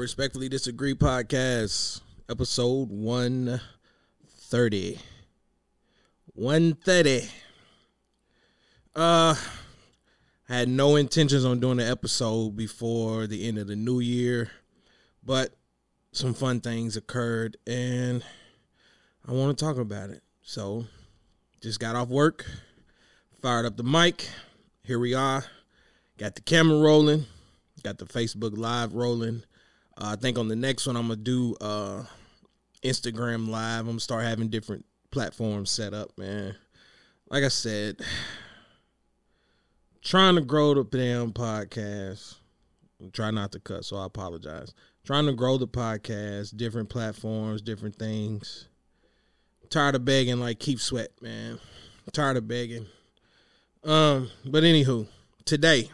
Respectfully Disagree podcast, episode 130. 130. I had no intentions on doing the episode before the end of the new year, but some fun things occurred and I want to talk about it. So, just got off work, fired up the mic. Here we are. Got the camera rolling, got the Facebook Live rolling. I think on the next one, I'm going to do Instagram Live. I'm going to start having different platforms set up, man. Like I said, trying to grow the damn podcast. Try not to cut, so I apologize. Trying to grow the podcast, different platforms, different things. Tired of begging like Keith Sweat, man. Tired of begging. But anywho, today's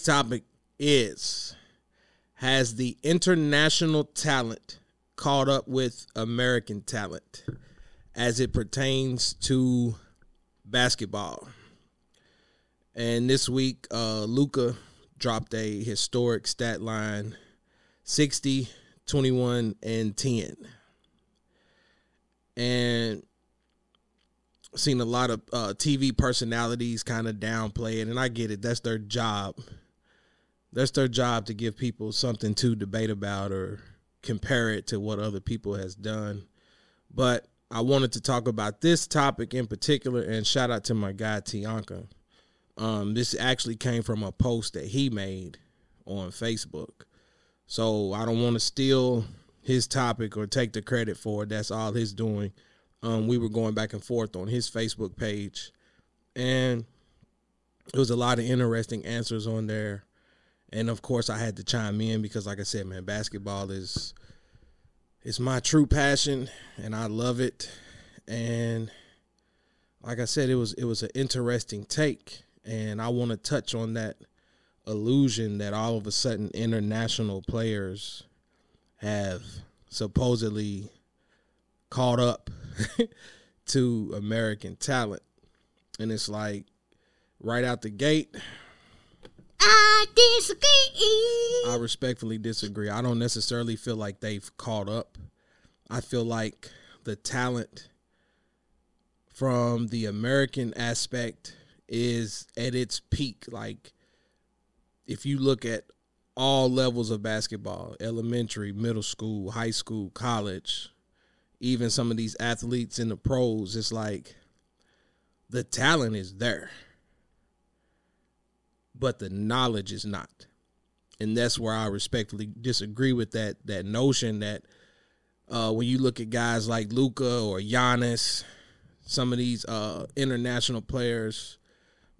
topic is, has the international talent caught up with American talent as it pertains to basketball? And this week, Luka dropped a historic stat line, 60, 21, and 10. And seen a lot of TV personalities kind of downplay it, and I get it. That's their job. That's their job, to give people something to debate about or compare it to what other people has done. But I wanted to talk about this topic in particular, and shout out to my guy Tianka. This actually came from a post that he made on Facebook. So I don't want to steal his topic or take the credit for it. That's all his doing. We were going back and forth on his Facebook page, and there was a lot of interesting answers on there. And of course, I had to chime in because, like I said, man, basketball is my true passion, and I love it. And like I said, it was an interesting take, and I want to touch on that illusion that all of a sudden international players have supposedly caught up to American talent. And it's like, right out the gate, I disagree. I respectfully disagree. I don't necessarily feel like they've caught up. I feel like the talent from the American aspect is at its peak. Like, if you look at all levels of basketball, elementary, middle school, high school, college, even some of these athletes in the pros, it's like the talent is there, but the knowledge is not. And that's where I respectfully disagree with that notion that when you look at guys like Luka or Giannis, some of these international players,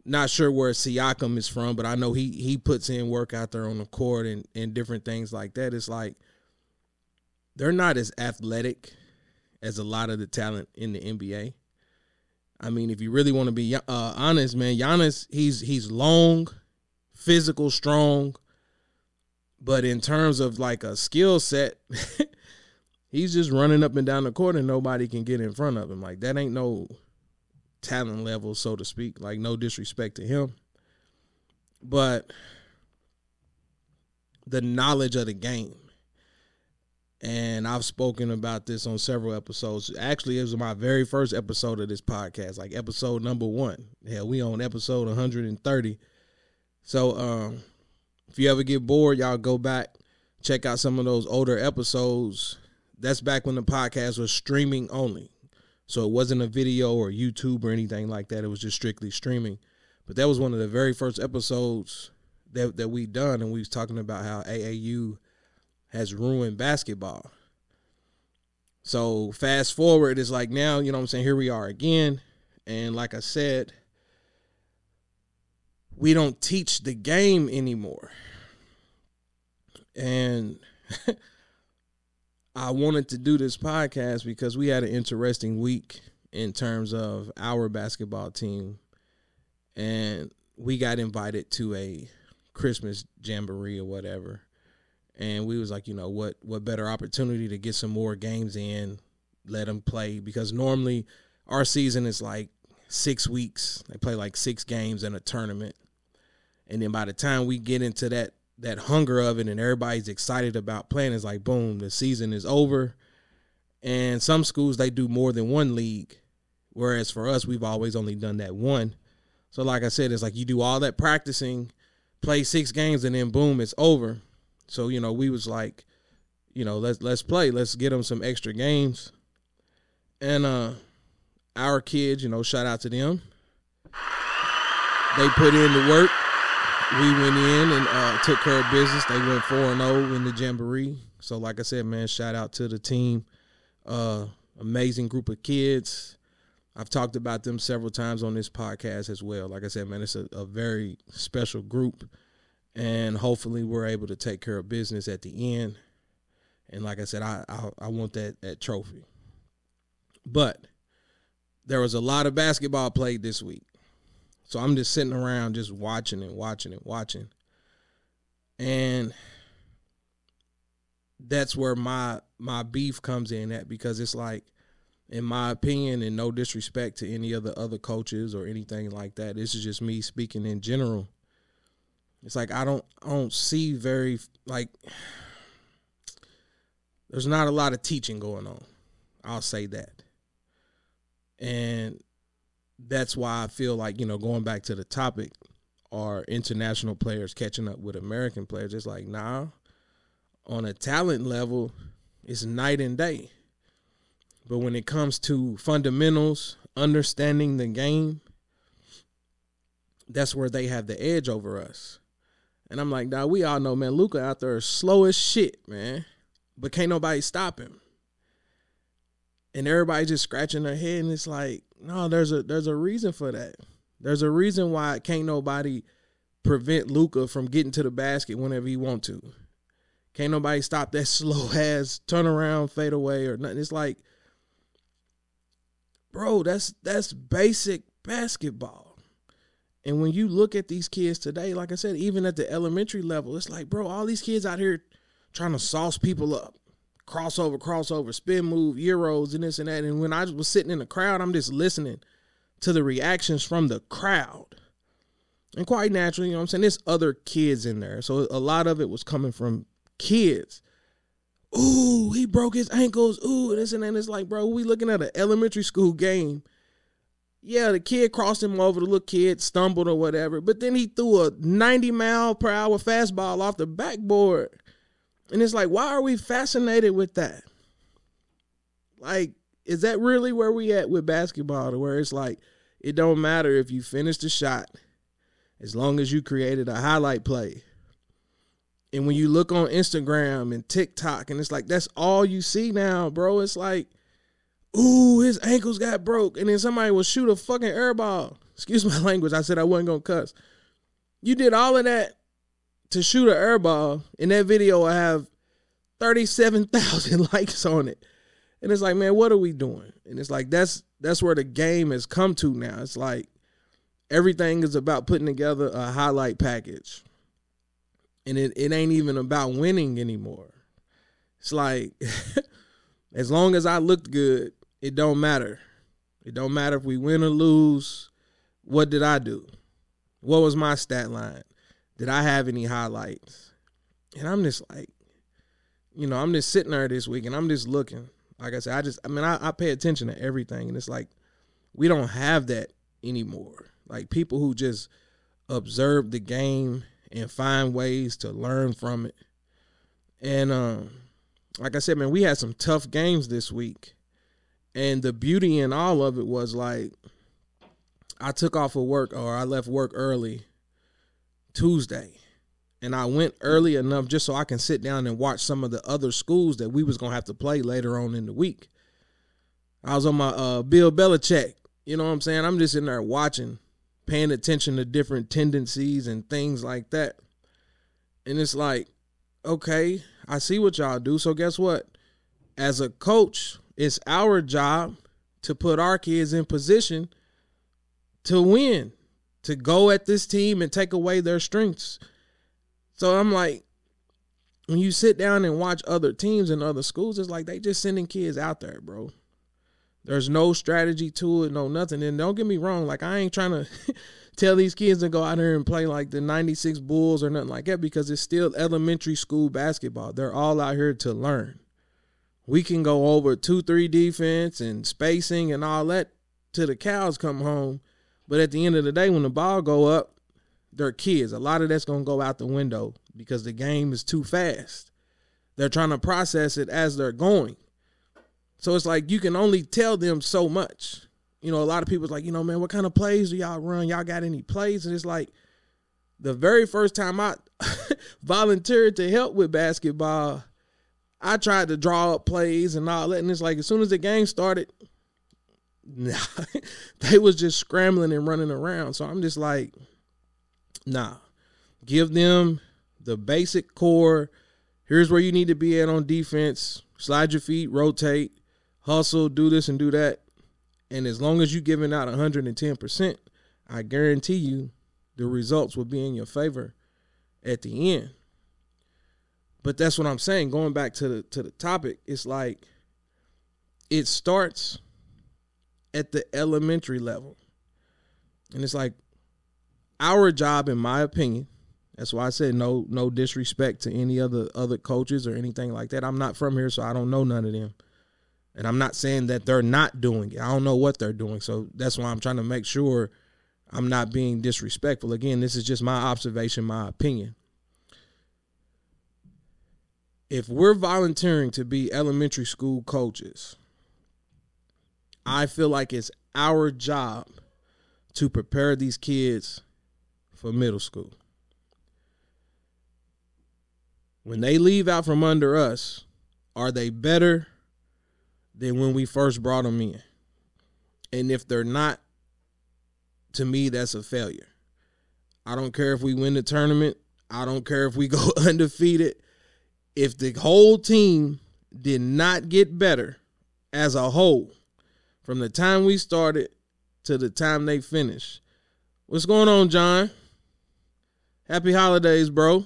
not sure where Siakam is from, but I know he puts in work out there on the court and different things like that. It's like they're not as athletic as a lot of the talent in the NBA. I mean, if you really want to be honest, man, Giannis, he's long, physical, strong, but in terms of like a skill set, he's just running up and down the court and nobody can get in front of him. Like, that ain't no talent level, so to speak. Like, no disrespect to him, but the knowledge of the game. And I've spoken about this on several episodes. Actually, it was my very first episode of this podcast, like episode number 1. Hell, we on episode 130. So if you ever get bored, y'all go back, check out some of those older episodes. That's back when the podcast was streaming only. So it wasn't a video or YouTube or anything like that. It was just strictly streaming. But that was one of the very first episodes that we done, and we was talking about how AAU has ruined basketball. So fast forward, it's like now, you know what I'm saying, here we are again. And like I said, we don't teach the game anymore. And I wanted to do this podcast because we had an interesting week in terms of our basketball team. And we got invited to a Christmas jamboree or whatever. And we was like, you know, what better opportunity to get some more games in, let them play. Because normally our season is like 6 weeks. They play like 6 games in a tournament. And then by the time we get into that that hunger of it and everybody's excited about playing. It's like, boom, the season is over. And some schools, they do more than one league. Whereas for us, we've always only done that one. So like I said, it's like you do all that practicing, play 6 games, and then boom, it's over. So, you know, we was like, you know, let's play. Let's get them some extra games. And our kids, you know, shout out to them. They put in the work. We went in and took care of business. They went 4-0 in the Jamboree. So like I said, man, shout out to the team. Amazing group of kids. I've talked about them several times on this podcast as well. Like I said, man, it's a very special group. And hopefully we're able to take care of business at the end. And like I said, I want that trophy. But there was a lot of basketball played this week. So I'm just sitting around just watching and watching and watching. And that's where my beef comes in at, because it's like, in my opinion, and no disrespect to any of the other coaches or anything like that, this is just me speaking in general. It's like I don't see very, like, there's not a lot of teaching going on. I'll say that. And that's why I feel like, you know, going back to the topic, are international players catching up with American players? It's like, nah, on a talent level, it's night and day. But when it comes to fundamentals, understanding the game, that's where they have the edge over us. And I'm like, nah, we all know, man, Luka out there is slow as shit, man. But can't nobody stop him. And everybody just scratching their head, and it's like, no, there's a reason for that. There's a reason why can't nobody prevent Luka from getting to the basket whenever he want to. Can't nobody stop that slow ass turnaround, fade away or nothing. It's like, bro, that's basic basketball. And when you look at these kids today, like I said, even at the elementary level, it's like, bro, all these kids out here trying to sauce people up. Crossover, spin move, Euros, and this and that. And when I was sitting in the crowd, I'm just listening to the reactions from the crowd. And quite naturally, you know what I'm saying, there's other kids in there. So a lot of it was coming from kids. Ooh, he broke his ankles. Ooh, this and that. It's like, bro, we looking at an elementary school game. Yeah, the kid crossed him over, the little kid stumbled or whatever, but then he threw a 90-mile-per-hour fastball off the backboard. And it's like, why are we fascinated with that? Like, is that really where we at with basketball, to where it's like, it don't matter if you finish the shot as long as you created a highlight play. And when you look on Instagram and TikTok, and it's like, that's all you see now, bro. It's like, ooh, his ankles got broke. And then somebody will shoot a fucking air ball. Excuse my language. I said I wasn't going to cuss. You did all of that to shoot an air ball. And that video will have 37,000 likes on it. And it's like, man, what are we doing? And it's like, that's where the game has come to now. It's like, everything is about putting together a highlight package. And it ain't even about winning anymore. It's like, as long as I looked good, it don't matter. It don't matter if we win or lose. What did I do? What was my stat line? Did I have any highlights? And I'm just like, you know, I'm just sitting there this week and I'm just looking. Like I said, I pay attention to everything. And it's like, we don't have that anymore. Like, people who just observe the game and find ways to learn from it. And like I said, man, we had some tough games this week. And the beauty in all of it was, like, I took off of work, or I left work early Tuesday. And I went early enough just so I can sit down and watch some of the other schools that we was going to have to play later on in the week. I was on my Bill Belichick. You know what I'm saying? I'm just in there watching, paying attention to different tendencies and things like that. And it's like, okay, I see what y'all do. So guess what? As a coach, it's our job to put our kids in position to win, to go at this team and take away their strengths. So I'm like, when you sit down and watch other teams and other schools, it's like they just sending kids out there, bro. There's no strategy to it, no nothing. And don't get me wrong, like I ain't trying to tell these kids to go out there and play like the 96 Bulls or nothing like that, because it's still elementary school basketball. They're all out here to learn. We can go over 2-3 defense and spacing and all that till the cows come home. But at the end of the day, when the ball go up, they're kids. A lot of that's going to go out the window because the game is too fast. They're trying to process it as they're going. So it's like you can only tell them so much. You know, a lot of people's like, you know, man, what kind of plays do y'all run? Y'all got any plays? And it's like the very first time I volunteered to help with basketball, I tried to draw up plays and all that. And it's like as soon as the game started, they was just scrambling and running around. So I'm just like, nah, give them the basic core. Here's where you need to be at on defense. Slide your feet, rotate, hustle, do this and do that. And as long as you're giving out 110%, I guarantee you the results will be in your favor at the end. But that's what I'm saying. Going back to the topic, it's like it starts at the elementary level. And it's like our job, in my opinion, that's why I said no disrespect to any other coaches or anything like that. I'm not from here, so I don't know none of them. And I'm not saying that they're not doing it. I don't know what they're doing. So that's why I'm trying to make sure I'm not being disrespectful. Again, this is just my observation, my opinion. If we're volunteering to be elementary school coaches, I feel like it's our job to prepare these kids for middle school. When they leave out from under us, are they better than when we first brought them in? And if they're not, to me, that's a failure. I don't care if we win the tournament. I don't care if we go undefeated. If the whole team did not get better as a whole from the time we started to the time they finished. What's going on, John? Happy holidays, bro.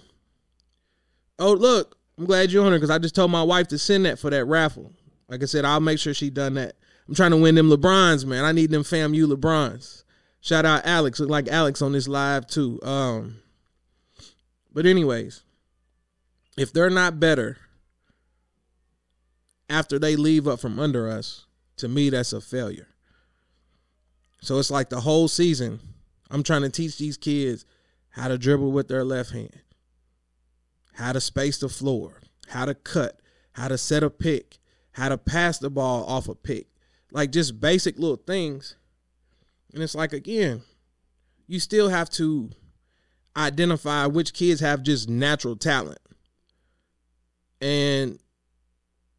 Oh, look, I'm glad you're on here because I just told my wife to send that for that raffle. Like I said, I'll make sure she done that. I'm trying to win them LeBrons, man. I need them FAMU LeBrons. Shout out Alex. Look like Alex on this live too. But anyways, if they're not better after they leave up from under us, to me, that's a failure. So it's like the whole season, I'm trying to teach these kids how to dribble with their left hand, how to space the floor, how to cut, how to set a pick, how to pass the ball off a pick. Like just basic little things. And it's like, again, you still have to identify which kids have just natural talent. And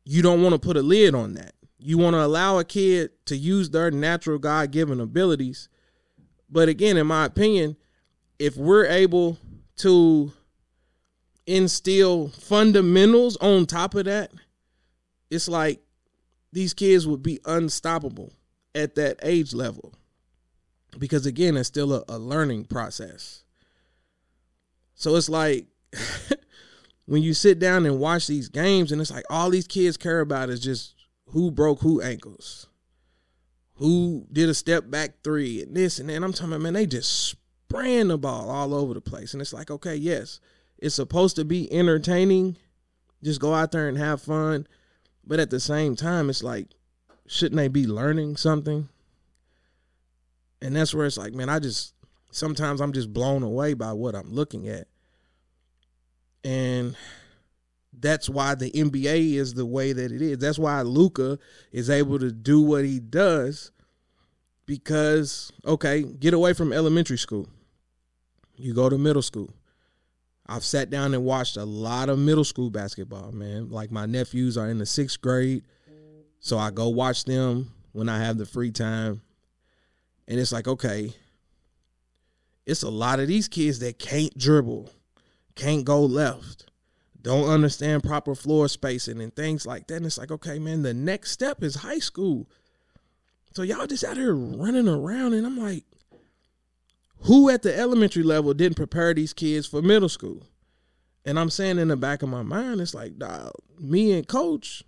you don't want to put a lid on that. You want to allow a kid to use their natural God-given abilities. But again, in my opinion, if we're able to instill fundamentals on top of that, it's like these kids would be unstoppable at that age level. Because again, it's still a learning process. So it's like when you sit down and watch these games and it's like all these kids care about is just who broke who ankles, who did a step back three and this and that. And I'm talking about, man, they just spraying the ball all over the place. And it's like, okay, yes, it's supposed to be entertaining. Just go out there and have fun. But at the same time, it's like, shouldn't they be learning something? And that's where it's like, man, sometimes I'm just blown away by what I'm looking at. And that's why the NBA is the way that it is. That's why Luka is able to do what he does because, okay, get away from elementary school. You go to middle school. I've sat down and watched a lot of middle school basketball, man. Like my nephews are in the 6th grade, so I go watch them when I have the free time. And it's like, okay, it's a lot of these kids that can't dribble, can't go left, don't understand proper floor spacing and things like that. And it's like, okay, man, the next step is high school. So y'all just out here running around. And I'm like, who at the elementary level didn't prepare these kids for middle school? And I'm saying in the back of my mind, it's like, me and coach,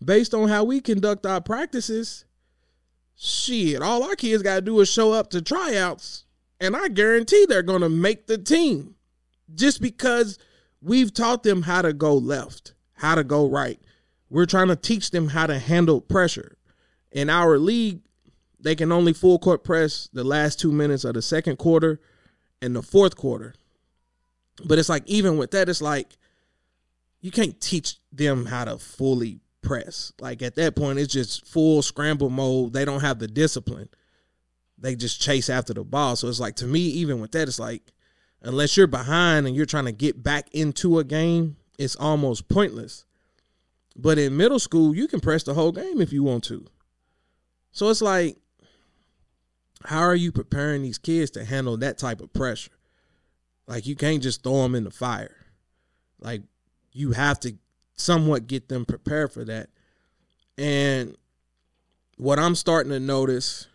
based on how we conduct our practices, Shit, all our kids got to do is show up to tryouts, and I guarantee they're going to make the team just because we've taught them how to go left, how to go right. We're trying to teach them how to handle pressure. In our league, they can only full court press the last 2 minutes of the second quarter and the fourth quarter. But it's like, even with that, it's like, you can't teach them how to fully press. Like, at that point, it's just full scramble mode. They don't have the discipline. They just chase after the ball. So it's like, to me, even with that, it's like, unless you're behind and you're trying to get back into a game, it's almost pointless. But in middle school, you can press the whole game if you want to. So it's like, how are you preparing these kids to handle that type of pressure? Like, you can't just throw them in the fire. Like, you have to somewhat get them prepared for that. And what I'm starting to notice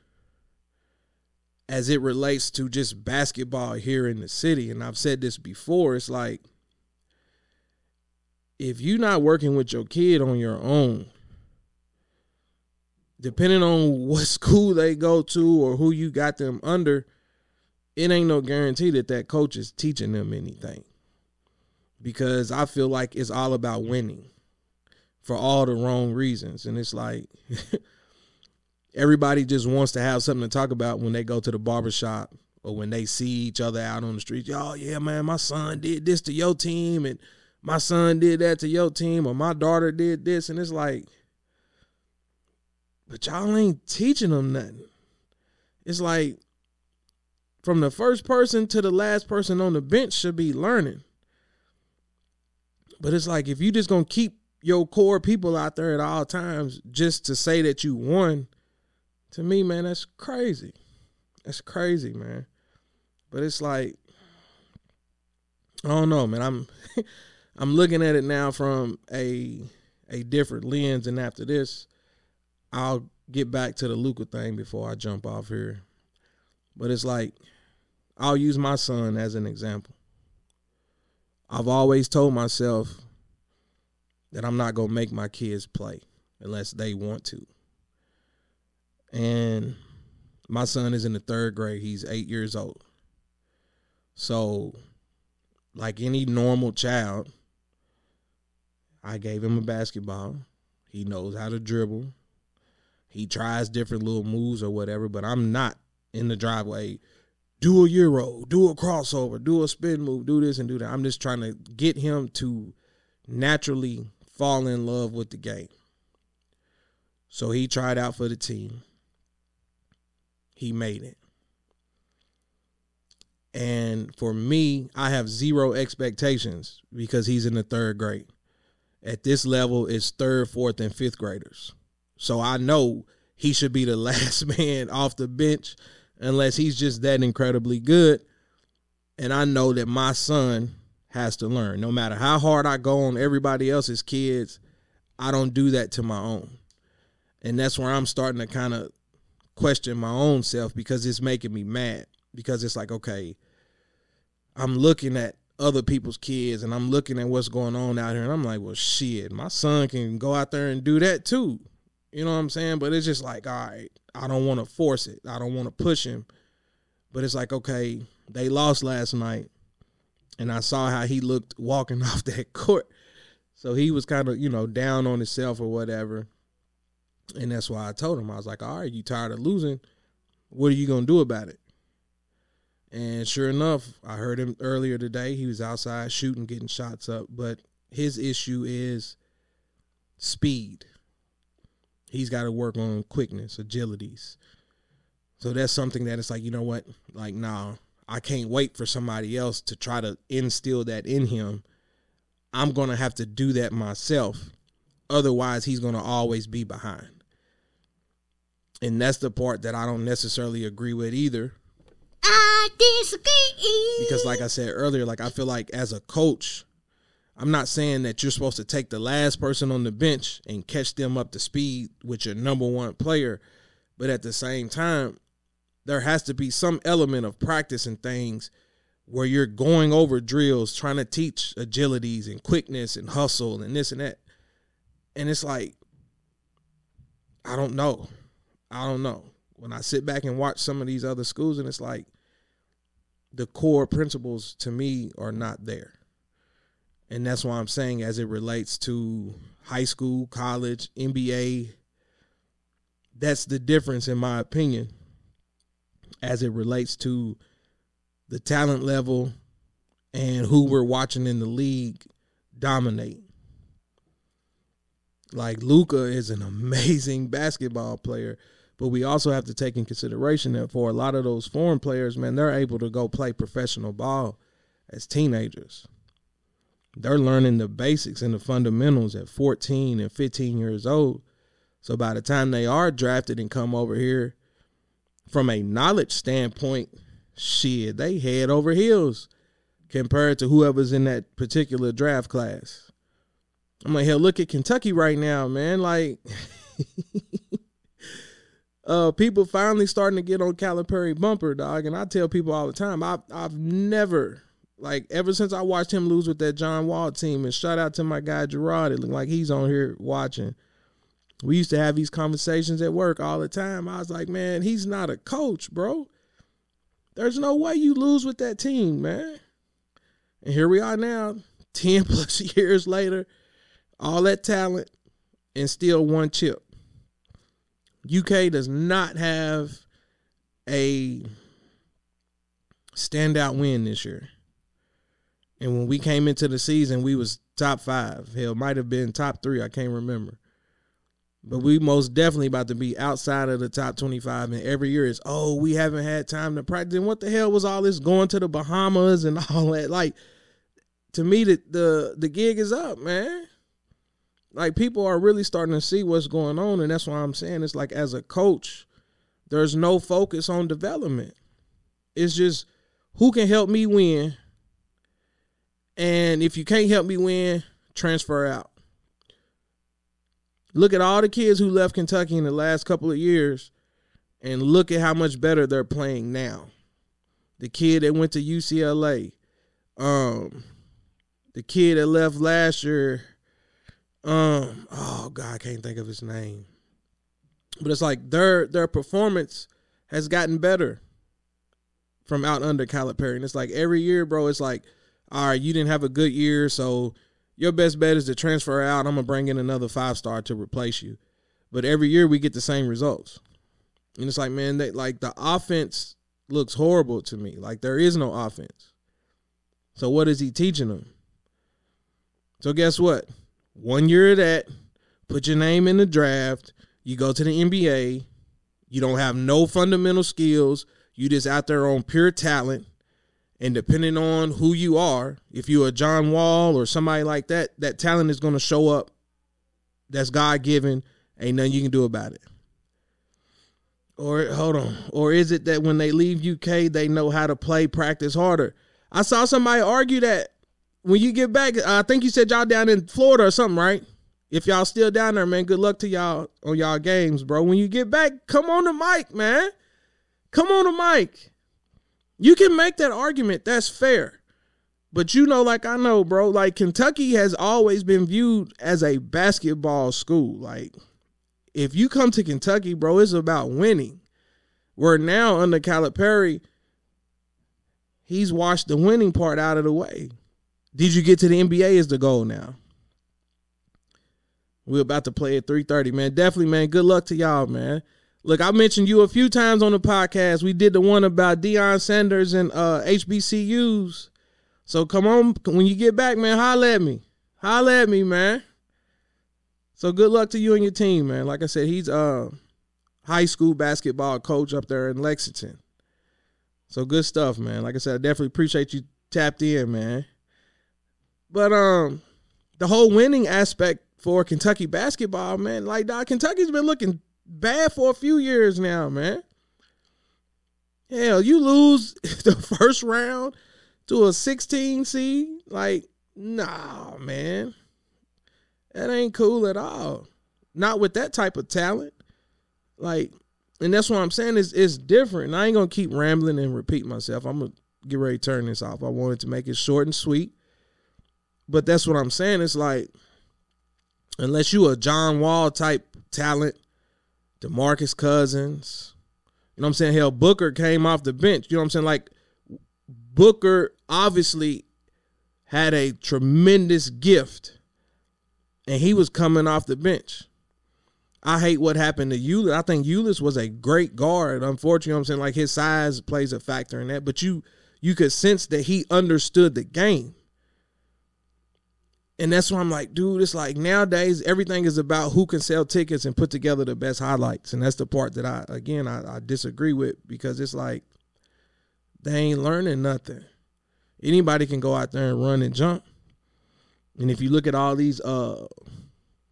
as it relates to just basketball here in the city, and I've said this before, it's like, if you're not working with your kid on your own, depending on what school they go to or who you got them under, it ain't no guarantee that that coach is teaching them anything. Because I feel like it's all about winning for all the wrong reasons. And it's like, everybody just wants to have something to talk about when they go to the barbershop or when they see each other out on the street. Oh, yeah, man, my son did this to your team, and my son did that to your team, or my daughter did this. And it's like, but y'all ain't teaching them nothing. It's like, from the first person to the last person on the bench should be learning. But it's like, if you just going to keep your core people out there at all times just to say that you won, to me, man, that's crazy. That's crazy, man. But it's like, I don't know, man. I'm looking at it now from a different lens, and after this, I'll get back to the Luka thing before I jump off here. But it's like, I'll use my son as an example. I've always told myself that I'm not going to make my kids play unless they want to. And my son is in the 3rd grade. He's 8 years old. So, like any normal child, I gave him a basketball. He knows how to dribble. He tries different little moves or whatever, but I'm not in the driveway. Do a Euro, do a crossover, do a spin move, do this and do that. I'm just trying to get him to naturally fall in love with the game. So he tried out for the team. He made it. And for me, I have zero expectations because he's in the 3rd grade. At this level, it's 3rd, 4th, and 5th graders. So I know he should be the last man off the bench unless he's just that incredibly good. And I know that my son has to learn. No matter how hard I go on everybody else's kids, I don't do that to my own. And that's where I'm starting to kind of question my own self, because it's making me mad. Because it's like, okay, I'm looking at other people's kids and I'm looking at what's going on out here, and I'm like, well, shit, my son can go out there and do that too. You know what I'm saying? But it's just like, all right, I don't want to force it. I don't want to push him. But it's like, okay, they lost last night, and I saw how he looked walking off that court. So he was kind of, down on himself or whatever. And that's why I told him, I was like, all right, you tired of losing? What are you going to do about it? And sure enough, I heard him earlier today. He was outside shooting, getting shots up. But his issue is speed. He's got to work on quickness, agilities. So that's something that it's like, you know what? Like, nah, I can't wait for somebody else to try to instill that in him. I'm going to have to do that myself. Otherwise, he's going to always be behind. And that's the part that I don't necessarily agree with either. I disagree. Because like I said earlier, like I feel like as a coach, I'm not saying that you're supposed to take the last person on the bench and catch them up to speed with your number one player. But at the same time, there has to be some element of practice and things where you're going over drills, trying to teach agilities and quickness and hustle and this and that. And it's like, I don't know. when I sit back and watch some of these other schools, and it's like the core principles to me are not there. And that's why I'm saying, as it relates to high school, college, NBA, that's the difference, in my opinion, as it relates to the talent level and who we're watching in the league dominate. Like, Luka is an amazing basketball player, but we also have to take in consideration that for a lot of those foreign players, man, they're able to go play professional ball as teenagers. They're learning the basics and the fundamentals at 14 and 15 years old. So by the time they are drafted and come over here, from a knowledge standpoint, shit, they head over heels compared to whoever's in that particular draft class. I'm like, hell, look at Kentucky right now, man. Like, people finally starting to get on Calipari bumper, dog. And I tell people all the time, I've never, like, ever since I watched him lose with that John Wall team, and shout out to my guy Gerard, it looked like he's on here watching. We used to have these conversations at work all the time. I was like, man, he's not a coach, bro. There's no way you lose with that team, man. And here we are now, 10 plus years later, all that talent, and still one chip. UK does not have a standout win this year. And when we came into the season, we was top 5. Hell, might have been top 3. I can't remember. But we most definitely about to be outside of the top 25. And every year is, oh, we haven't had time to practice. And what the hell was all this going to the Bahamas and all that? Like, to me, the gig is up, man. Like, people are really starting to see what's going on. And that's why I'm saying, it's like, as a coach, there's no focus on development. It's just, who can help me win? And if you can't help me win, transfer out. Look at all the kids who left Kentucky in the last couple of years, and look at how much better they're playing now. The kid that went to UCLA, the kid that left last year, oh God, I can't think of his name. But it's like their performance has gotten better from out under Calipari. And it's like every year, bro, it's like, all right, you didn't have a good year, so your best bet is to transfer out. I'm going to bring in another 5-star to replace you. But every year we get the same results. And it's like, man, the offense looks horrible to me. Like, there is no offense. So what is he teaching them? So guess what? 1 year of that, put your name in the draft. You go to the NBA. You don't have no fundamental skills. You just out there on pure talent. And depending on who you are, if you're a John Wall or somebody like that, that talent is going to show up. That's God-given. Ain't nothing you can do about it. Or, hold on. Or is it that when they leave UK, they know how to play, practice harder? I saw somebody argue that when you get back, I think you said y'all down in Florida or something, right? If y'all still down there, man, good luck to y'all on y'all games, bro. When you get back, come on the mic, man. Come on the mic. You can make that argument. That's fair. But you know, like I know, bro, like Kentucky has always been viewed as a basketball school. Like, if you come to Kentucky, bro, it's about winning. Where now under Calipari, he's washed the winning part out of the way. Did you get to the NBA is the goal now. We're about to play at 3:30, man. Definitely, man, good luck to y'all, man. Look, I mentioned you a few times on the podcast. We did the one about Deion Sanders and HBCUs. So come on, when you get back, man, holla at me. Holla at me, man. So good luck to you and your team, man. Like I said, he's a high school basketball coach up there in Lexington. So good stuff, man. Like I said, I definitely appreciate you tapped in, man. But the whole winning aspect for Kentucky basketball, man, like, dog, Kentucky's been looking bad for a few years now, man. Hell, you lose the first round to a 16 seed? Like, nah, man. That ain't cool at all. Not with that type of talent. Like, and that's what I'm saying is it's different. And I ain't going to keep rambling and repeat myself. I'm going to get ready to turn this off. I wanted to make it short and sweet. But that's what I'm saying. It's like, unless you a John Wall type talent, DeMarcus Cousins, You know what I'm saying? Hell, Booker came off the bench. You know what I'm saying? Like, Booker obviously had a tremendous gift, and he was coming off the bench. I hate what happened to Ulis. I think Ulis was a great guard. Unfortunately, you know what I'm saying? Like, his size plays a factor in that. But you could sense that he understood the game. And that's why I'm like, dude, it's like nowadays everything is about who can sell tickets and put together the best highlights. And that's the part that I disagree with, because it's like they ain't learning nothing. Anybody can go out there and run and jump. And if you look at all these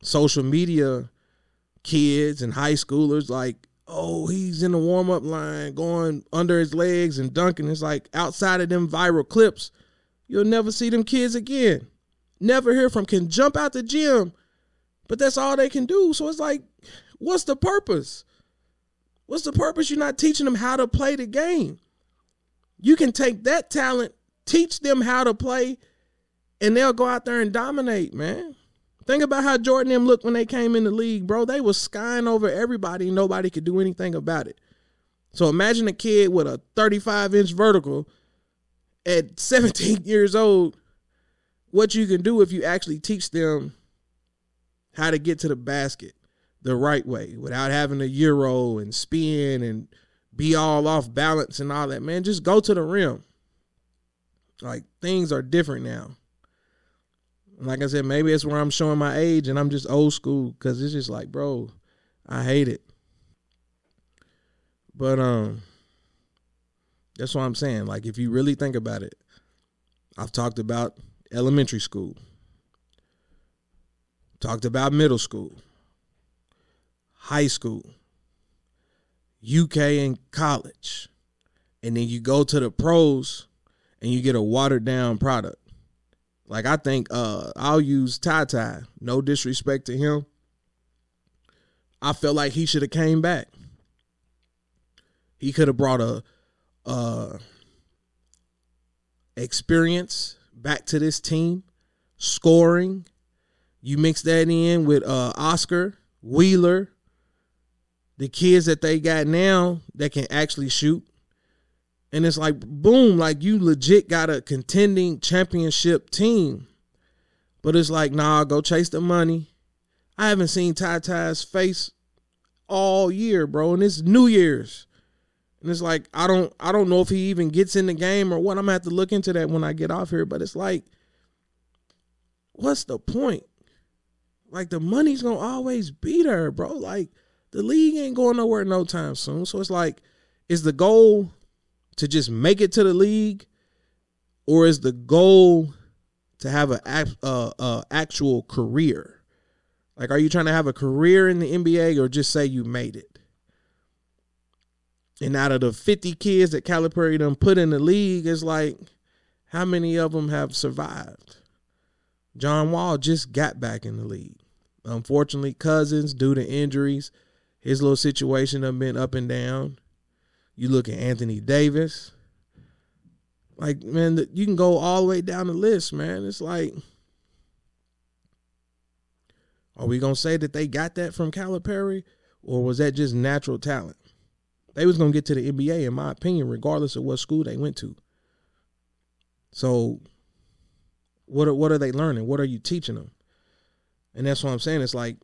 social media kids and high schoolers, like, oh, he's in the warm-up line going under his legs and dunking. It's like outside of them viral clips, you'll never see them kids again. Never hear from, can jump out the gym, but that's all they can do. So it's like, what's the purpose? What's the purpose? You're not teaching them how to play the game. You can take that talent, teach them how to play, and they'll go out there and dominate, man. Think about how Jordan and them looked when they came in the league, bro. They was skying over everybody, and nobody could do anything about it. So imagine a kid with a 35-inch vertical at 17 years old, what you can do if you actually teach them how to get to the basket the right way without having to euro and spin and be all off balance and all that, man. Just go to the rim. Like, things are different now. Like I said, maybe it's where I'm showing my age and I'm just old school, because it's just like, bro, I hate it. But that's what I'm saying. Like, if you really think about it, I've talked about elementary school, talked about middle school, high school, UK and college, and then you go to the pros and you get a watered down product. Like, I think I'll use Ty. No disrespect to him. I felt like he should have came back. He could have brought a experience back to this team, scoring. You mix that in with Oscar, Wheeler, the kids that they got now that can actually shoot. And it's like, boom, like, you legit got a contending championship team. But it's like, nah, go chase the money. I haven't seen Ty's face all year, bro, and it's New Year's. And it's like, I don't know if he even gets in the game or what. I'm going to have to look into that when I get off here. But it's like, what's the point? Like, the money's going to always be there, bro. Like, the league ain't going nowhere no time soon. So it's like, is the goal to just make it to the league, or is the goal to have an actual career? Like, are you trying to have a career in the NBA, or just say you made it? And out of the 50 kids that Calipari done put in the league, it's like, how many of them have survived? John Wall just got back in the league. Unfortunately, Cousins, due to injuries, his little situation have been up and down. You look at Anthony Davis. Like, man, you can go all the way down the list, man. It's like, are we going to say that they got that from Calipari, or was that just natural talent? They was going to get to the NBA, in my opinion, regardless of what school they went to. So what are they learning? What are you teaching them? And that's what I'm saying. It's like,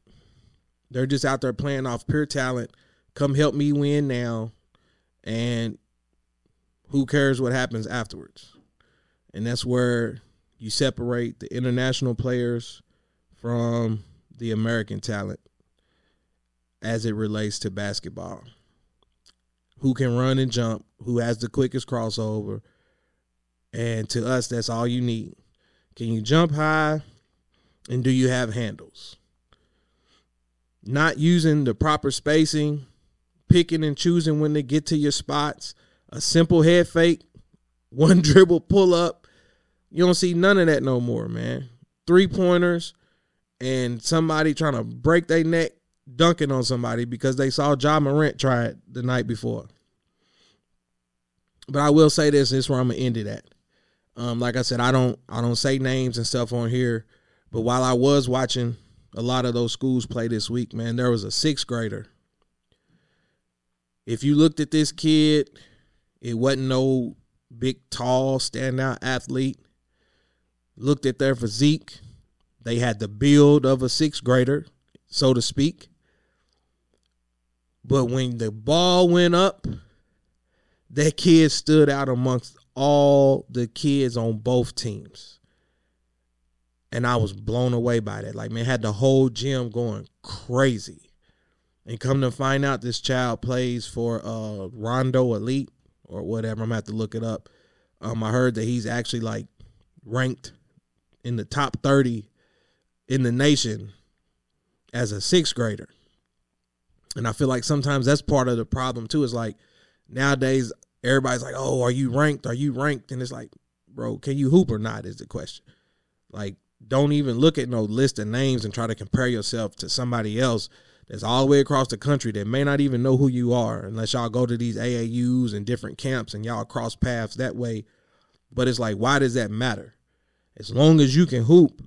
they're just out there playing off pure talent. Come help me win now. And who cares what happens afterwards? And that's where you separate the international players from the American talent as it relates to basketball. Who can run and jump, who has the quickest crossover. And to us, that's all you need. Can you jump high, and do you have handles? Not using the proper spacing, picking and choosing when to get to your spots, a simple head fake, one dribble pull up. You don't see none of that no more, man. 3-pointers and somebody trying to break their neck dunking on somebody because they saw Ja Morant try it the night before. But I will say this is where I'm going to end it at. Like I said, I don't say names and stuff on here, but while I was watching a lot of those schools play this week, man, there was a 6th grader. If you looked at this kid, it wasn't no big, tall, standout athlete. Looked at their physique. They had the build of a sixth grader, so to speak. But when the ball went up, that kid stood out amongst all the kids on both teams. And I was blown away by that. Like, man, had the whole gym going crazy. And come to find out, this child plays for Rondo Elite or whatever. I'm going to have to look it up. I heard that he's actually, like, ranked in the top 30 in the nation as a sixth grader. And I feel like sometimes that's part of the problem, too. Is like, nowadays, everybody's like, oh, are you ranked? Are you ranked? And it's like, bro, can you hoop or not is the question. Like, don't even look at no list of names and try to compare yourself to somebody else that's all the way across the country that may not even know who you are unless y'all go to these AAUs and different camps and y'all cross paths that way. But it's like, why does that matter? As long as you can hoop,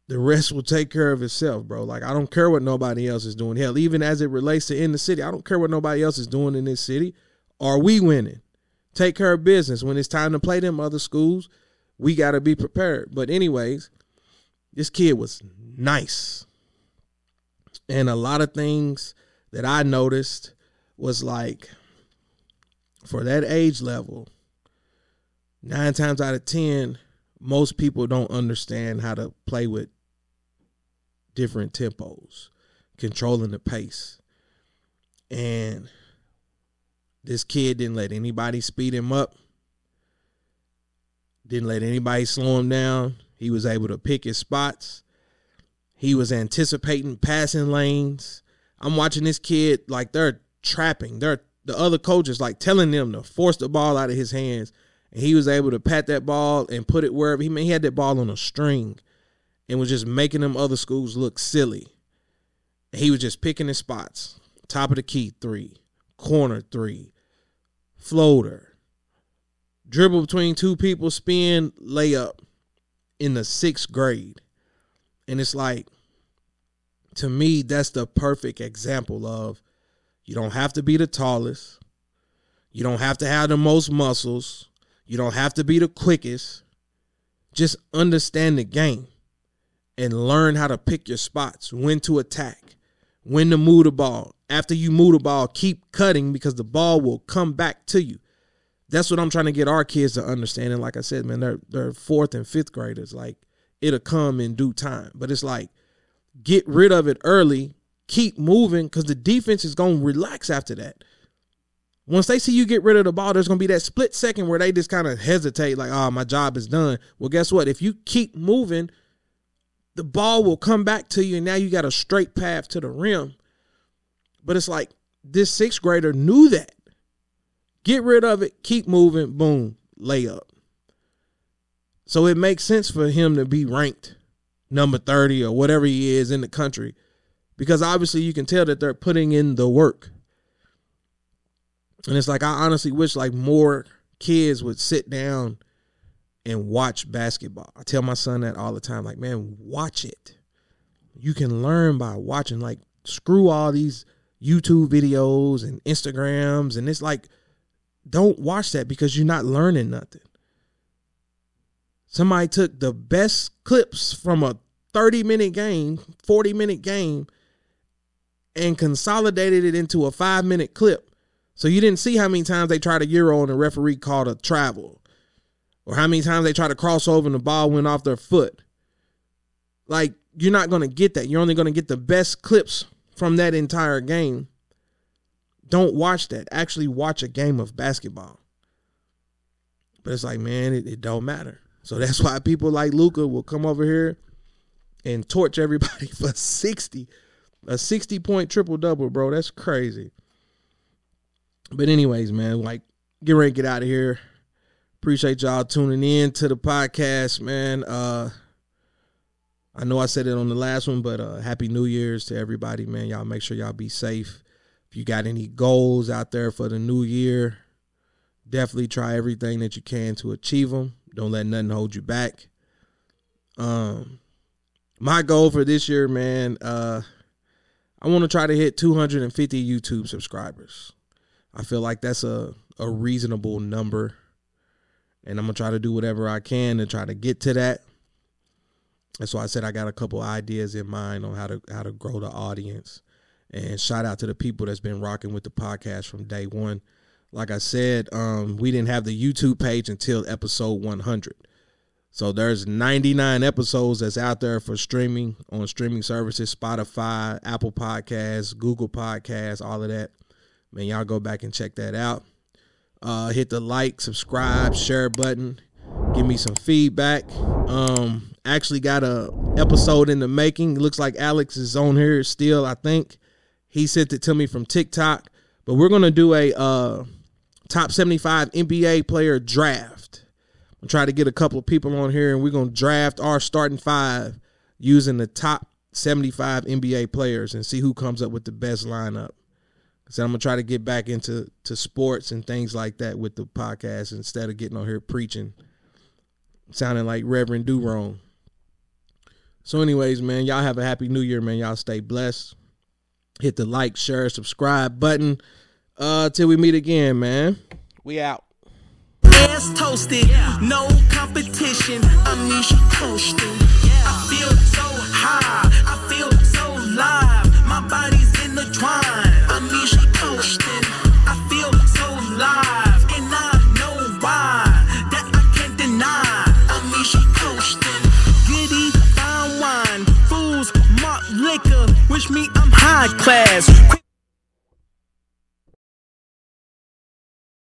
the rest will take care of itself, bro. Like, I don't care what nobody else is doing. Hell, even as it relates to in the city, I don't care what nobody else is doing in this city. Are we winning? Take care of business. When it's time to play them other schools, we got to be prepared. But anyways, this kid was nice. And a lot of things that I noticed was like, for that age level, 9 times out of 10, most people don't understand how to play with different tempos, controlling the pace. And this kid didn't let anybody speed him up, didn't let anybody slow him down. He was able to pick his spots. He was anticipating passing lanes. I'm watching this kid like they're trapping. The other coaches like telling them to force the ball out of his hands. And he was able to pat that ball and put it wherever he had that ball on a string and was just making them other schools look silly. And he was just picking his spots. Top of the key, 3. Corner, 3. Floater. Dribble between 2 people, spin, layup in the 6th grade. And it's like, to me, that's the perfect example of you don't have to be the tallest. You don't have to have the most muscles. You don't have to be the quickest. Just understand the game and learn how to pick your spots, when to attack, when to move the ball. After you move the ball, keep cutting because the ball will come back to you. That's what I'm trying to get our kids to understand. And like I said, man, they're 4th and 5th graders. Like, it'll come in due time. But it's like, get rid of it early, keep moving, because the defense is going to relax after that. Once they see you get rid of the ball, there's going to be that split second where they just kind of hesitate, like, oh, my job is done. Well, guess what? If you keep moving, the ball will come back to you, and now you got a straight path to the rim. But it's like, this 6th grader knew that. Get rid of it, keep moving, boom, layup. So it makes sense for him to be ranked number 30 or whatever he is in the country, because obviously you can tell that they're putting in the work. And it's like, I honestly wish like more kids would sit down and watch basketball. I tell my son that all the time, like, man, watch it. You can learn by watching. Like, screw all these YouTube videos and Instagrams. And it's like, don't watch that because you're not learning nothing. Somebody took the best clips from a 30-minute game, 40-minute game, and consolidated it into a 5-minute clip. So you didn't see how many times they tried a Euro and the referee called a travel, or how many times they tried to cross over and the ball went off their foot. Like, you're not going to get that. You're only going to get the best clips from that entire game. Don't watch that. Actually watch a game of basketball. But it's like, man, it don't matter. So that's why people like Luka will come over here and torch everybody for 60. A 60-point triple-double, bro. That's crazy. But anyways, man, like, get ready to get out of here. Appreciate y'all tuning in to the podcast, man. I know I said it on the last one, but Happy New Year's to everybody, man. Y'all make sure y'all be safe. If you got any goals out there for the new year, definitely try everything that you can to achieve them. Don't let nothing hold you back. My goal for this year, man, I I want to try to hit 250 YouTube subscribers. I feel like that's a reasonable number. And I'm going to try to do whatever I can to try to get to that. That's why I said I got a couple ideas in mind on how to grow the audience. And shout out to the people that's been rocking with the podcast from day one. Like I said, we didn't have the YouTube page until episode 100. So there's 99 episodes that's out there for streaming on streaming services, Spotify, Apple Podcasts, Google Podcasts, all of that. Man, y'all go back and check that out. Hit the like, subscribe, share button. Give me some feedback. Actually got a episode in the making. Looks like Alex is on here still, I think. He sent it to me from TikTok. But we're going to do a top 75 NBA player draft. I'm trying to get a couple of people on here, and we're going to draft our starting five using the top 75 NBA players and see who comes up with the best lineup. So I'm going to try to get back into sports and things like that with the podcast instead of getting on here preaching, sounding like Reverend Do-Wrong. So anyways, man, y'all have a happy new year, man. Y'all stay blessed. Hit the like, share, subscribe button. Till we meet again, man. We out. Ass toasted, no competition. Amnesia coasting. I feel so high, I feel so live. My body's intertwined. Amnesia coasting. I feel so live, and I know why. That I can't deny. Amnesia coasting. Giddy fine wine, fools, malt liquor. Wish me I'm high class.